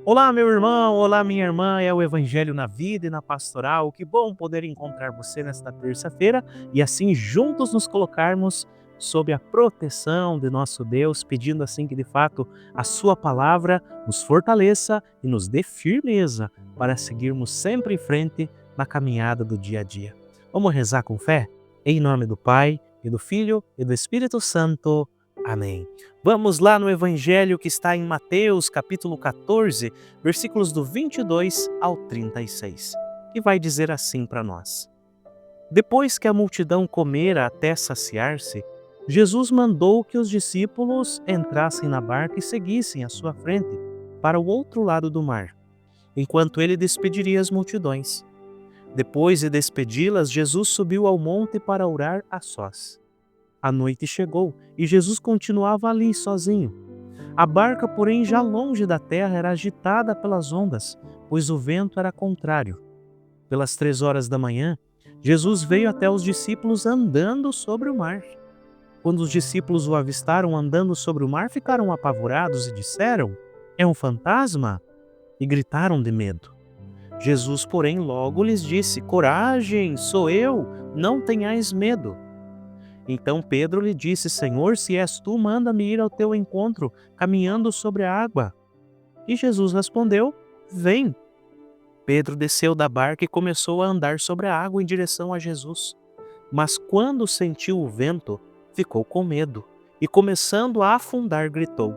Olá, meu irmão, olá, minha irmã, é o Evangelho na Vida e na Pastoral. Que bom poder encontrar você nesta terça-feira e assim juntos nos colocarmos sob a proteção de nosso Deus, pedindo assim que de fato a Sua palavra nos fortaleça e nos dê firmeza para seguirmos sempre em frente na caminhada do dia a dia. Vamos rezar com fé? Em nome do Pai, e do Filho e do Espírito Santo. Amém. Vamos lá no Evangelho que está em Mateus, capítulo 14, versículos do 22 ao 36, que vai dizer assim para nós. Depois que a multidão comera até saciar-se, Jesus mandou que os discípulos entrassem na barca e seguissem à sua frente, para o outro lado do mar, enquanto ele despediria as multidões. Depois de despedi-las, Jesus subiu ao monte para orar a sós. A noite chegou e Jesus continuava ali sozinho. A barca, porém, já longe da terra, era agitada pelas ondas, pois o vento era contrário. Pelas 3 horas da manhã, Jesus veio até os discípulos andando sobre o mar. Quando os discípulos o avistaram andando sobre o mar, ficaram apavorados e disseram: "É um fantasma?" E gritaram de medo. Jesus, porém, logo lhes disse: "Coragem, sou eu, não tenhais medo." Então Pedro lhe disse: "Senhor, se és tu, manda-me ir ao teu encontro, caminhando sobre a água." E Jesus respondeu: "Vem." Pedro desceu da barca e começou a andar sobre a água em direção a Jesus. Mas quando sentiu o vento, ficou com medo e, começando a afundar, gritou: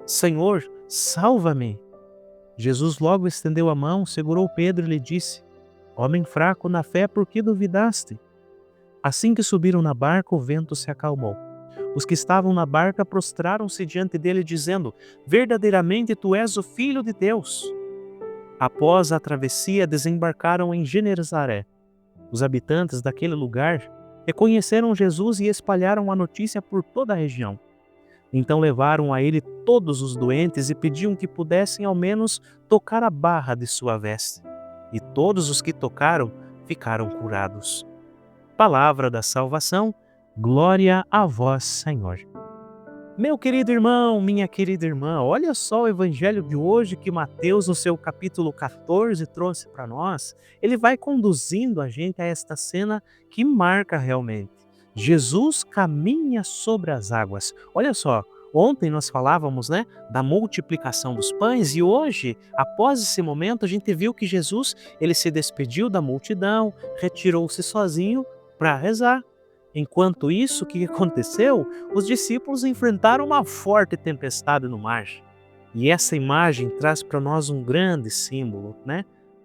"Senhor, salva-me!" Jesus logo estendeu a mão, segurou Pedro e lhe disse: "Homem fraco na fé, por que duvidaste?" Assim que subiram na barca, o vento se acalmou. Os que estavam na barca prostraram-se diante dele, dizendo: "Verdadeiramente tu és o Filho de Deus." Após a travessia, desembarcaram em Genesaré. Os habitantes daquele lugar reconheceram Jesus e espalharam a notícia por toda a região. Então levaram a ele todos os doentes e pediam que pudessem ao menos tocar a barra de sua veste. E todos os que tocaram ficaram curados. Palavra da salvação, glória a vós, Senhor. Meu querido irmão, minha querida irmã, olha só o evangelho de hoje que Mateus, no seu capítulo 14, trouxe para nós. Ele vai conduzindo a gente a esta cena que marca realmente. Jesus caminha sobre as águas. Olha só, ontem nós falávamos, da multiplicação dos pães e hoje, após esse momento, a gente viu que Jesus, ele se despediu da multidão, retirou-se sozinho para rezar. Enquanto isso, o que aconteceu? Os discípulos enfrentaram uma forte tempestade no mar. E essa imagem traz para nós um grande símbolo,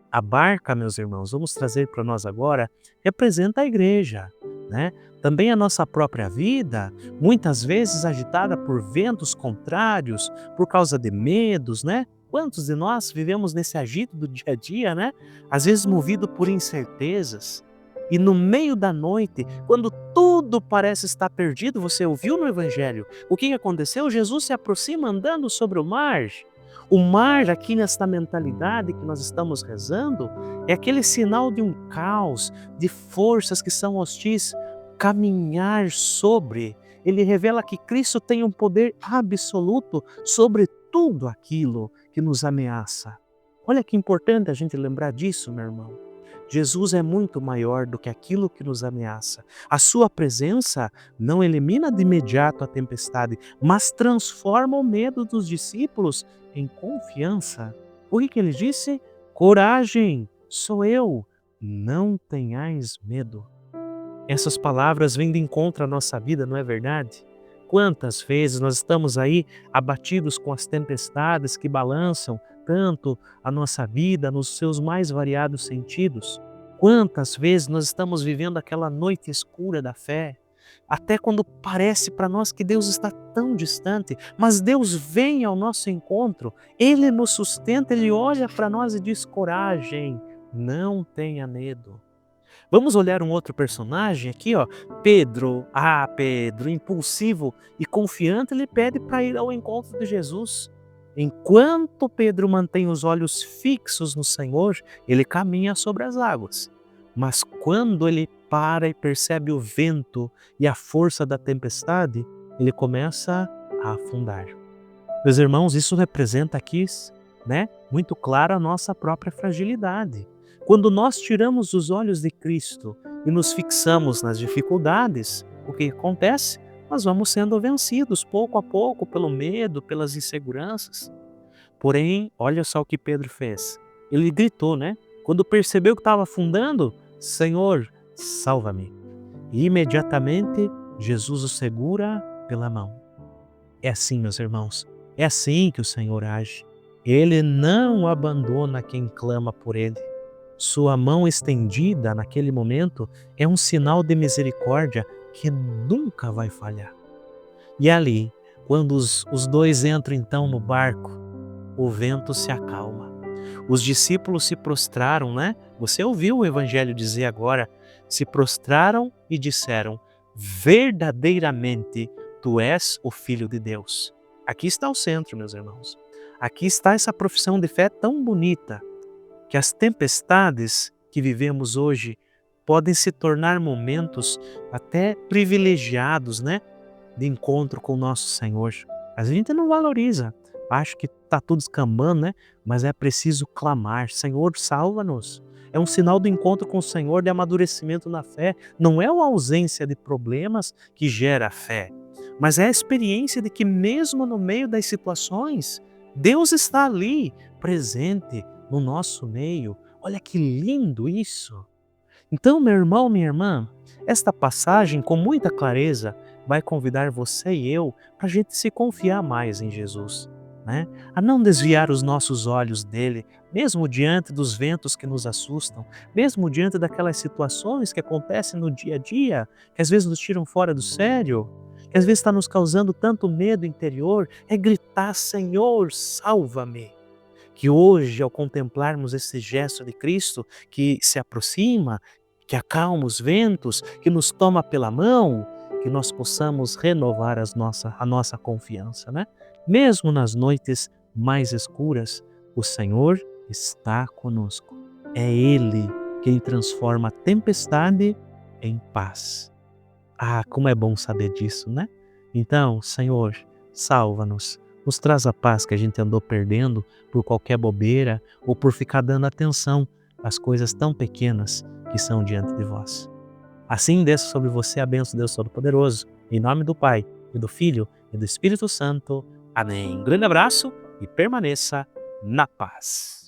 A barca, meus irmãos, vamos trazer para nós agora, representa a igreja, Também a nossa própria vida, muitas vezes agitada por ventos contrários, por causa de medos, Quantos de nós vivemos nesse agito do dia a dia, Às vezes movido por incertezas. E no meio da noite, quando tudo parece estar perdido, você ouviu no Evangelho, o que aconteceu? Jesus se aproxima andando sobre o mar. O mar, aqui nesta mentalidade que nós estamos rezando, é aquele sinal de um caos, de forças que são hostis. Caminhar sobre, ele revela que Cristo tem um poder absoluto sobre tudo aquilo que nos ameaça. Olha que importante a gente lembrar disso, meu irmão. Jesus é muito maior do que aquilo que nos ameaça. A sua presença não elimina de imediato a tempestade, mas transforma o medo dos discípulos em confiança. O que ele disse? Coragem, sou eu, não tenhais medo. Essas palavras vêm de encontro à nossa vida, não é verdade? Quantas vezes nós estamos aí abatidos com as tempestades que balançam tanto a nossa vida nos seus mais variados sentidos? Quantas vezes nós estamos vivendo aquela noite escura da fé? Até quando parece para nós que Deus está tão distante, mas Deus vem ao nosso encontro, Ele nos sustenta, Ele olha para nós e diz: coragem, não tenha medo. Vamos olhar um outro personagem aqui, ó. Pedro. Pedro, impulsivo e confiante, ele pede para ir ao encontro de Jesus. Enquanto Pedro mantém os olhos fixos no Senhor, ele caminha sobre as águas. Mas quando ele para e percebe o vento e a força da tempestade, ele começa a afundar. Meus irmãos, isso representa aqui né, muito clara a nossa própria fragilidade. Quando nós tiramos os olhos de Cristo e nos fixamos nas dificuldades, o que acontece? Nós vamos sendo vencidos pouco a pouco pelo medo, pelas inseguranças. Porém, olha só o que Pedro fez. Ele gritou, né? Quando percebeu que estava afundando, Senhor, salva-me. E imediatamente Jesus o segura pela mão. É assim, meus irmãos, é assim que o Senhor age. Ele não abandona quem clama por Ele. Sua mão estendida naquele momento é um sinal de misericórdia que nunca vai falhar. E ali, quando os dois entram então no barco, o vento se acalma. Os discípulos se prostraram, né? Você ouviu o Evangelho dizer agora, se prostraram e disseram, verdadeiramente tu és o Filho de Deus. Aqui está o centro, meus irmãos. Aqui está essa profissão de fé tão bonita, que as tempestades que vivemos hoje podem se tornar momentos até privilegiados, né? De encontro com o nosso Senhor. A gente não valoriza, acha que está tudo escambando, né? Mas é preciso clamar, Senhor, salva-nos. É um sinal do encontro com o Senhor, de amadurecimento na fé. Não é a ausência de problemas que gera a fé, mas é a experiência de que mesmo no meio das situações, Deus está ali, presente no nosso meio. Olha que lindo isso! Então, meu irmão, minha irmã, esta passagem, com muita clareza, vai convidar você e eu para a gente se confiar mais em Jesus, né? A não desviar os nossos olhos dele, mesmo diante dos ventos que nos assustam, mesmo diante daquelas situações que acontecem no dia a dia, que às vezes nos tiram fora do sério, que às vezes está nos causando tanto medo interior, é gritar, Senhor, salva-me. Que hoje, ao contemplarmos esse gesto de Cristo que se aproxima, que acalma os ventos, que nos toma pela mão, que nós possamos renovar a nossa confiança, né? Mesmo nas noites mais escuras, o Senhor está conosco. É Ele quem transforma a tempestade em paz. Ah, como é bom saber disso, né? Então, Senhor, salva-nos. Nos traz a paz que a gente andou perdendo por qualquer bobeira ou por ficar dando atenção às coisas tão pequenas que são diante de vós. Assim desça sobre você a bênção de Deus Todo-Poderoso, em nome do Pai, e do Filho, e do Espírito Santo. Amém. Um grande abraço e permaneça na paz.